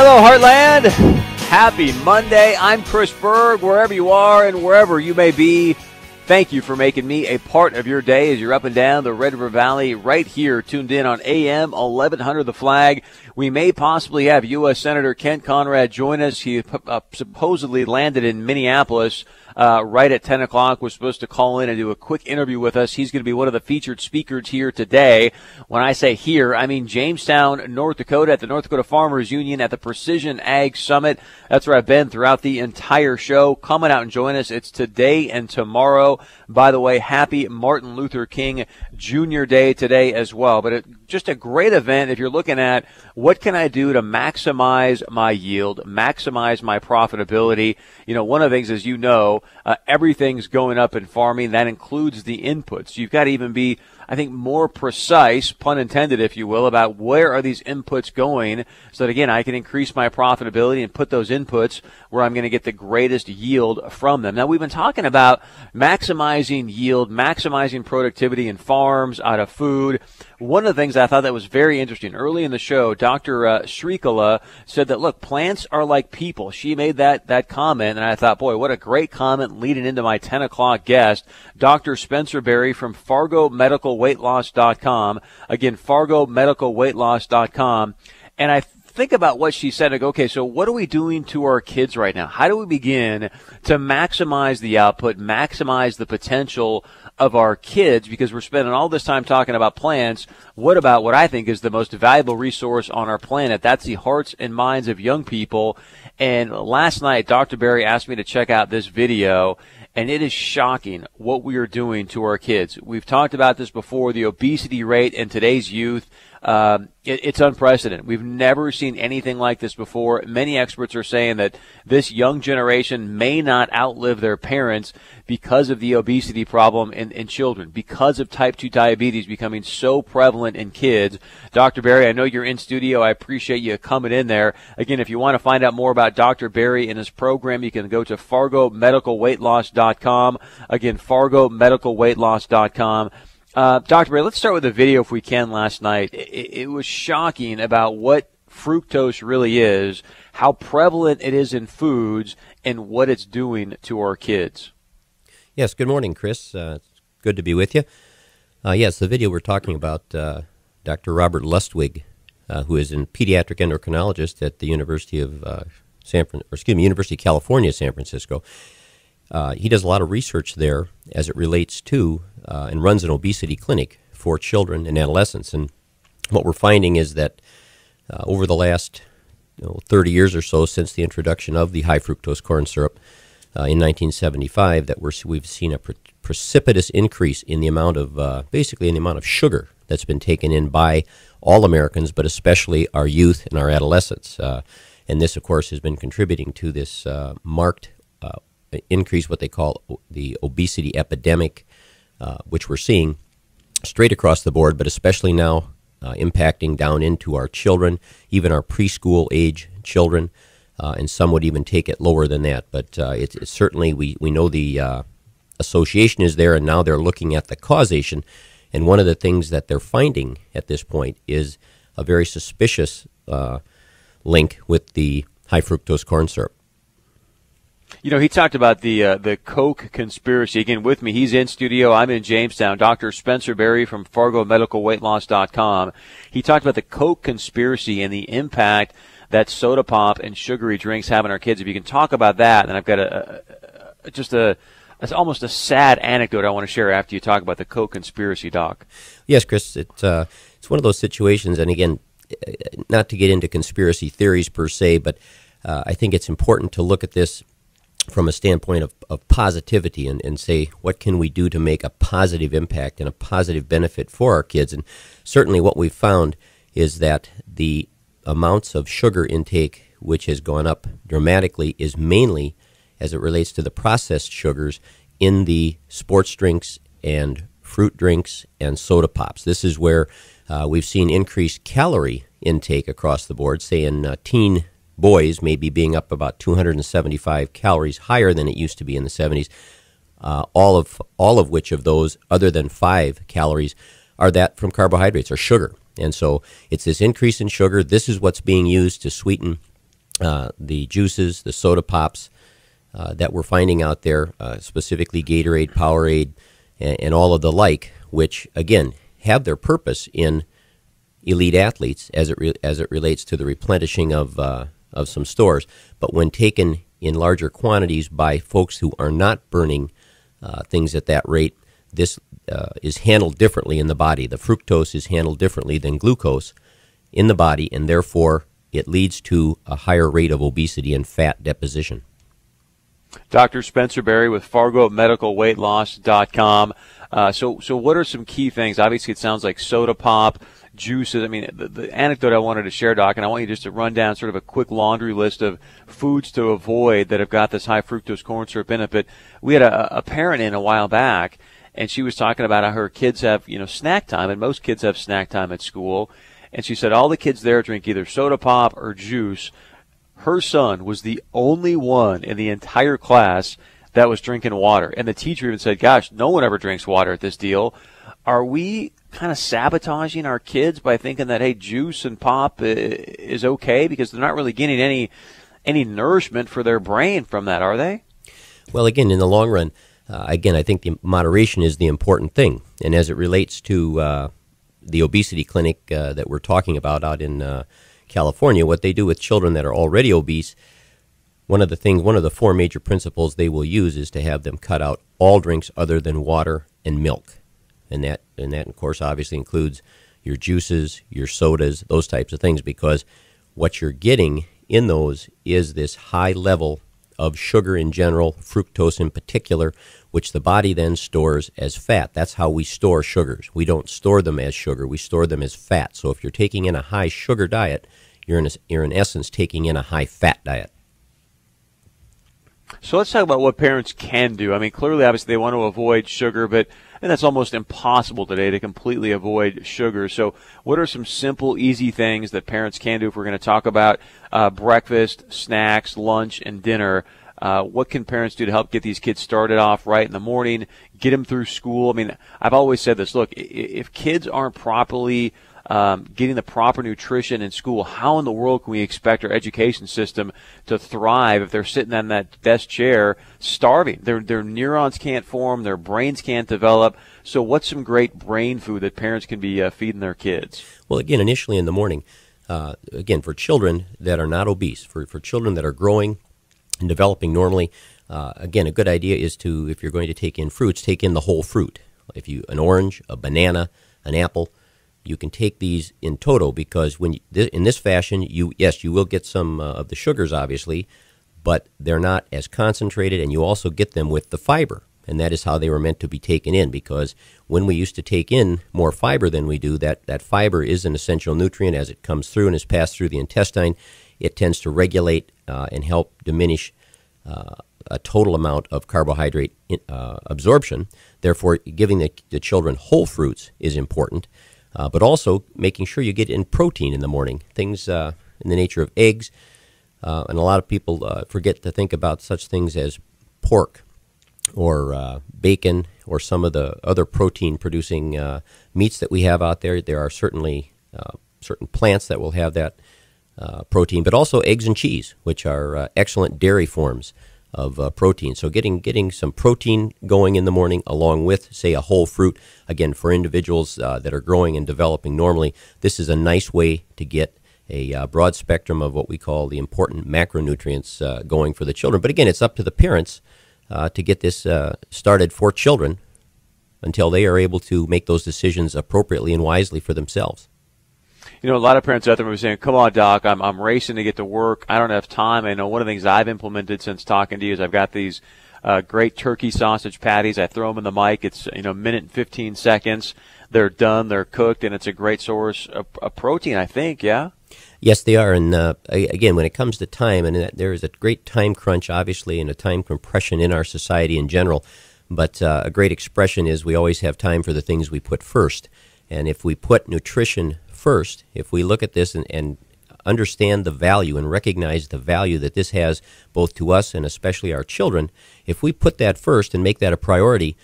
Hello, Heartland. Happy Monday. I'm Chris Berg. Wherever you are and wherever you may be, thank you for making me a part of your day as you're up and down the Red River Valley right here, tuned in on AM 1100 The Flag. We may possibly have U.S. Senator Kent Conrad join us. He supposedly landed in Minneapolis right at 10 o'clock. We're supposed to call in and do a quick interview with us. He's going to be one of the featured speakers here today. When I say here, I mean Jamestown, North Dakota, at the North Dakota Farmers Union at the Precision Ag Summit. That's where I've been throughout the entire show. Come on out and join us. It's today and tomorrow. By the way, happy Martin Luther King Jr. Day today as well. But just a great event if you're looking at what can I do to maximize my yield, maximize my profitability. You know, one of the things, as you know, everything's going up in farming. That includes the inputs. You've got to even be, I think, more precise, pun intended, if you will, about where are these inputs going so that, again, I can increase my profitability and put those inputs where I'm going to get the greatest yield from them. Now, we've been talking about maximizing yield, maximizing productivity in farms, out of food. One of the things I thought that was very interesting, early in the show, Dr. Shrikala said that, look, plants are like people. She made that comment, and I thought, boy, what a great comment leading into my 10 o'clock guest, Dr. Spencer Berry from FargoMedicalWeightLoss.com. Again, FargoMedicalWeightLoss.com. And I think about what she said. I go, okay, so what are we doing to our kids right now? How do we begin to maximize the output, maximize the potential of our kids? Because we're spending all this time talking about plants. What about what I think is the most valuable resource on our planet? That's the hearts and minds of young people. And last night, Dr. Berry asked me to check out this video, and it is shocking what we are doing to our kids. We've talked about this before, the obesity rate in today's youth. It's unprecedented. We've never seen anything like this before. Many experts are saying that this young generation may not outlive their parents because of the obesity problem in children, because of type 2 diabetes becoming so prevalent in kids. Dr. Berry, I know you're in studio. I appreciate you coming in there. Again, if you want to find out more about Dr. Berry and his program, you can go to FargoMedicalWeightLoss.com. Again, FargoMedicalWeightLoss.com. Dr. Berry, let's start with the video, if we can, last night. It was shocking about what fructose really is, how prevalent it is in foods, and what it's doing to our kids. Yes, good morning, Chris. It's good to be with you. Yes, the video we're talking about, Dr. Robert Lustwig, who is a pediatric endocrinologist at the University of University of California, San Francisco. He does a lot of research there as it relates to and runs an obesity clinic for children and adolescents. And what we're finding is that over the last 30 years or so since the introduction of the high fructose corn syrup in 1975, that we've seen a precipitous increase in the amount of basically in the amount of sugar that's been taken in by all Americans, but especially our youth and our adolescents. And this, of course, has been contributing to this marked increase, what they call the obesity epidemic, which we're seeing straight across the board, but especially now impacting down into our children, even our preschool age children, and some would even take it lower than that. But it's certainly, we know the association is there, and now they're looking at the causation. And one of the things that they're finding at this point is a very suspicious link with the high fructose corn syrup. You know, he talked about the Coke conspiracy. Again, with me, he's in studio. I'm in Jamestown. Dr. Spencer Berry from FargoMedicalWeightLoss.com. He talked about the Coke conspiracy and the impact that soda pop and sugary drinks have on our kids. If you can talk about that, then I've got it's almost a sad anecdote I want to share after you talk about the Coke conspiracy, Doc. Yes, Chris, it's one of those situations, and again, not to get into conspiracy theories per se, but I think it's important to look at this from a standpoint of positivity and say, what can we do to make a positive impact and a positive benefit for our kids? And certainly what we've found is that the amounts of sugar intake, which has gone up dramatically, is mainly as it relates to the processed sugars in the sports drinks and fruit drinks and soda pops. This is where we've seen increased calorie intake across the board, say in teen boys maybe being up about 275 calories higher than it used to be in the 70s. All of which of those, other than 5 calories, are that from carbohydrates or sugar. And so it's this increase in sugar. This is what's being used to sweeten the juices, the soda pops that we're finding out there, specifically Gatorade, Powerade, and all of the like, which, again, have their purpose in elite athletes as it relates to the replenishing of some stores. But when taken in larger quantities by folks who are not burning things at that rate, this is handled differently in the body. The fructose is handled differently than glucose in the body, and therefore it leads to a higher rate of obesity and fat deposition. Dr. Spencer Berry with FargoMedicalWeightLoss.com. So what are some key things? Obviously, it sounds like soda pop, juices. I mean, the anecdote I wanted to share, Doc, and I want you just to run down sort of a quick laundry list of foods to avoid that have got this high fructose corn syrup in it. But we had a parent in a while back, and she was talking about how her kids have, snack time, and most kids have snack time at school. And she said all the kids there drink either soda pop or juice. Her son was the only one in the entire class that was drinking water. And the teacher even said, gosh, no one ever drinks water at this deal. Are we kind of sabotaging our kids by thinking that, hey, juice and pop is okay because they're not really getting any nourishment for their brain from that, are they? Well, again, in the long run, I think the moderation is the important thing. And as it relates to the obesity clinic that we're talking about out in California, what they do with children that are already obese, one of the four major principles they will use is to have them cut out all drinks other than water and milk. And that, of course, obviously includes your juices, your sodas, those types of things, because what you're getting in those is this high level of sugar in general, fructose in particular, which the body then stores as fat. That's how we store sugars. We don't store them as sugar. We store them as fat. So if you're taking in a high sugar diet, you're in essence taking in a high fat diet. So let's talk about what parents can do. I mean, clearly, obviously, they want to avoid sugar, but that's almost impossible today to completely avoid sugar. So what are some simple, easy things that parents can do if we're going to talk about breakfast, snacks, lunch, and dinner? What can parents do to help get these kids started off right in the morning, get them through school? I mean, I've always said this. Look, if kids aren't properly getting the proper nutrition in school, how in the world can we expect our education system to thrive if they're sitting on that desk chair starving? Their neurons can't form, their brains can't develop. So what's some great brain food that parents can be feeding their kids? Well, again, initially in the morning, again, for children that are not obese, for children that are growing and developing normally, again, a good idea is to, if you're going to take in fruits, take in the whole fruit. An orange, a banana, an apple, you can take these in toto, because in this fashion, you will get some of the sugars, obviously, but they're not as concentrated, and you also get them with the fiber, and that is how they were meant to be taken in, because when we used to take in more fiber than we do, that fiber is an essential nutrient. As it comes through and is passed through the intestine, it tends to regulate and help diminish a total amount of carbohydrate absorption. Therefore, giving the children whole fruits is important. But also making sure you get in protein in the morning, things in the nature of eggs. And a lot of people forget to think about such things as pork or bacon or some of the other protein-producing meats that we have out there. There are certainly certain plants that will have that protein, but also eggs and cheese, which are excellent dairy forms of protein. So getting some protein going in the morning along with, say, a whole fruit. Again, for individuals that are growing and developing normally, this is a nice way to get a broad spectrum of what we call the important macronutrients going for the children. But again, it's up to the parents to get this started for children until they are able to make those decisions appropriately and wisely for themselves. A lot of parents out there are saying, come on, Doc, I'm racing to get to work. I don't have time. I know one of the things I've implemented since talking to you is I've got these great turkey sausage patties. I throw them in the mic. It's, a minute and 15 seconds. They're done. They're cooked, and it's a great source of protein, I think, yeah? Yes, they are. And again, when it comes to time, and there is a great time crunch, obviously, and a time compression in our society in general. But a great expression is we always have time for the things we put first. And if we put nutrition first, if we look at this and understand the value and recognize the value that this has both to us and especially our children, if we put that first and make that a priority,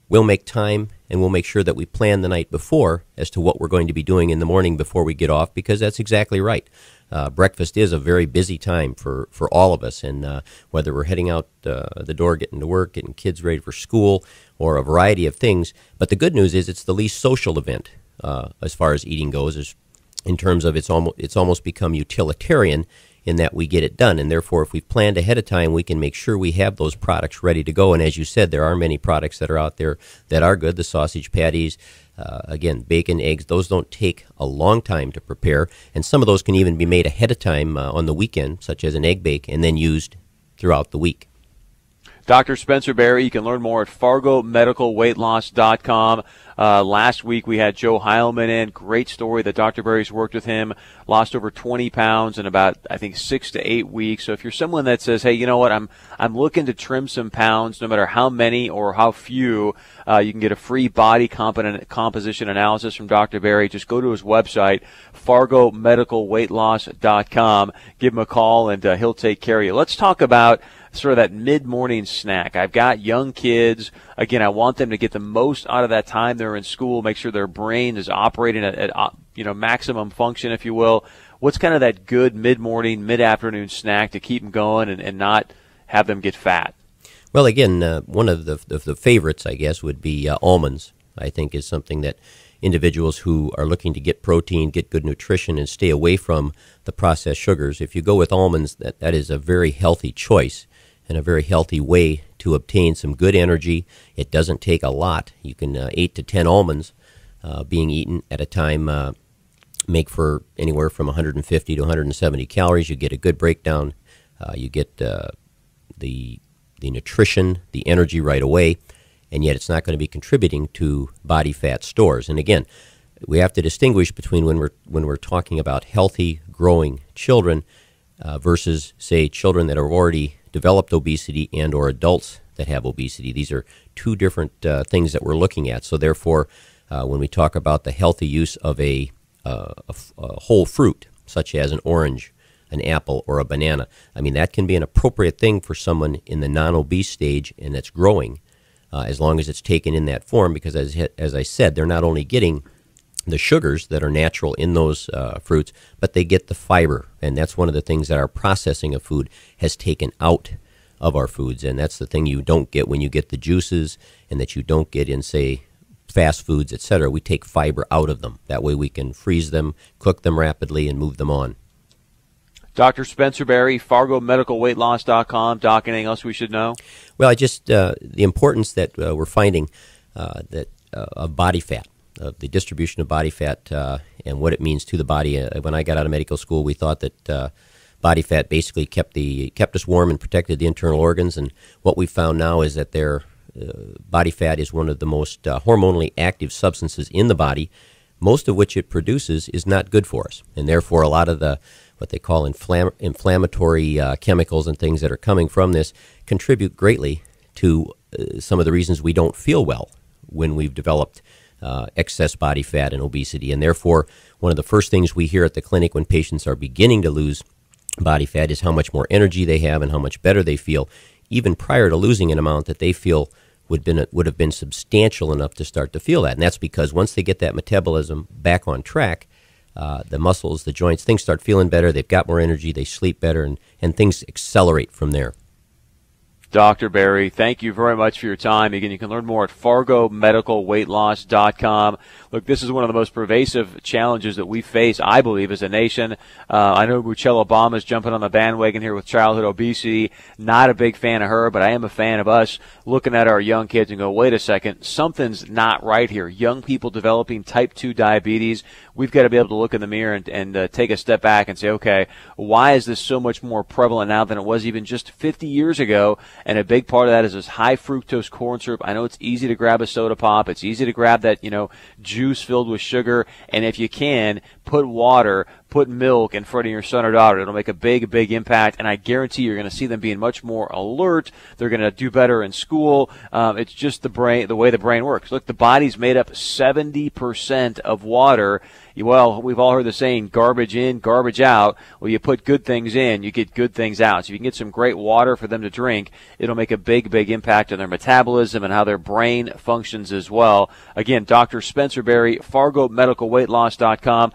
we'll make time and we'll make sure that we plan the night before as to what we're going to be doing in the morning before we get off, because that's exactly right. breakfast is a very busy time for all of us, and whether we're heading out the door, getting to work, getting kids ready for school, or a variety of things. But the good news is it's the least social event as far as eating goes, in terms of it's almost become utilitarian in that we get it done. And therefore, if we've planned ahead of time, we can make sure we have those products ready to go. And as you said, there are many products that are out there that are good. The sausage patties, again, bacon, eggs, those don't take a long time to prepare. And some of those can even be made ahead of time on the weekend, such as an egg bake, and then used throughout the week. Dr. Spencer Berry, you can learn more at FargoMedicalWeightLoss.com. Last week we had Joe Heilman in. Great story that Dr. Berry's worked with him. Lost over 20 pounds in about, I think, 6 to 8 weeks. So if you're someone that says, hey, you know what, I'm looking to trim some pounds, no matter how many or how few, you can get a free body composition analysis from Dr. Berry. Just go to his website, FargoMedicalWeightLoss.com. Give him a call, and he'll take care of you. Let's talk about sort of that mid-morning snack. I've got young kids. Again, I want them to get the most out of that time they're in school, make sure their brain is operating at maximum function, if you will. What's kind of that good mid-morning, mid-afternoon snack to keep them going and not have them get fat? Well, again, one of the favorites, I guess, would be almonds. I think is something that individuals who are looking to get protein, get good nutrition, and stay away from the processed sugars, if you go with almonds, that is a very healthy choice and a very healthy way to obtain some good energy. It doesn't take a lot. You can 8 to 10 almonds being eaten at a time make for anywhere from 150 to 170 calories. You get a good breakdown. You get the nutrition, the energy right away, and yet it's not going to be contributing to body fat stores. And again, we have to distinguish between when we're talking about healthy, growing children versus, say, children that have already developed obesity and or adults that have obesity. These are two different things that we're looking at. So therefore, when we talk about the healthy use of a whole fruit, such as an orange, an apple, or a banana, I mean, that can be an appropriate thing for someone in the non-obese stage and that's growing, as long as it's taken in that form, because as I said, they're not only getting the sugars that are natural in those fruits, but they get the fiber, and that's one of the things that our processing of food has taken out of our foods, and that's the thing you don't get when you get the juices and that you don't get in, say, fast foods, etc. We take fiber out of them. That way we can freeze them, cook them rapidly, and move them on. Dr. Spencer Berry, FargoMedicalWeightLoss.com. Doc, anything else we should know? Well, I just the importance that we're finding of body fat, of the distribution of body fat, and what it means to the body. When I got out of medical school, we thought that body fat basically kept us warm and protected the internal organs. And what we found now is that body fat is one of the most hormonally active substances in the body, most of which it produces is not good for us, and therefore a lot of what they call inflammatory chemicals and things that are coming from this contribute greatly to some of the reasons we don't feel well when we've developed excess body fat and obesity. And therefore, one of the first things we hear at the clinic when patients are beginning to lose body fat is how much more energy they have and how much better they feel, even prior to losing an amount that they feel would have been substantial enough to start to feel that. And that's because once they get that metabolism back on track, the muscles, the joints, things start feeling better, they've got more energy, they sleep better, and things accelerate from there. Dr. Berry, thank you very much for your time. Again, you can learn more at FargoMedicalWeightLoss.com. Look, this is one of the most pervasive challenges that we face, I believe, as a nation. I know Michelle Obama's jumping on the bandwagon here with childhood obesity. Not a big fan of her, but I am a fan of us looking at our young kids and go, wait a second, something's not right here. Young people developing type 2 diabetes. We've got to be able to look in the mirror and take a step back and say, okay, why is this so much more prevalent now than it was even just 50 years ago? And a big part of that is this high fructose corn syrup. I know it's easy to grab a soda pop. It's easy to grab that, juice filled with sugar. And if you can, put water, put milk in front of your son or daughter. It'll make a big, big impact. And I guarantee you're going to see them being much more alert. They're going to do better in school. It's just the way the brain works. Look, the body's made up 70% of water. Well, we've all heard the saying, garbage in, garbage out. Well, you put good things in, you get good things out. So if you can get some great water for them to drink, it'll make a big, big impact on their metabolism and how their brain functions as well. Again, Dr. Spencer Berry, FargoMedicalWeightLoss.com.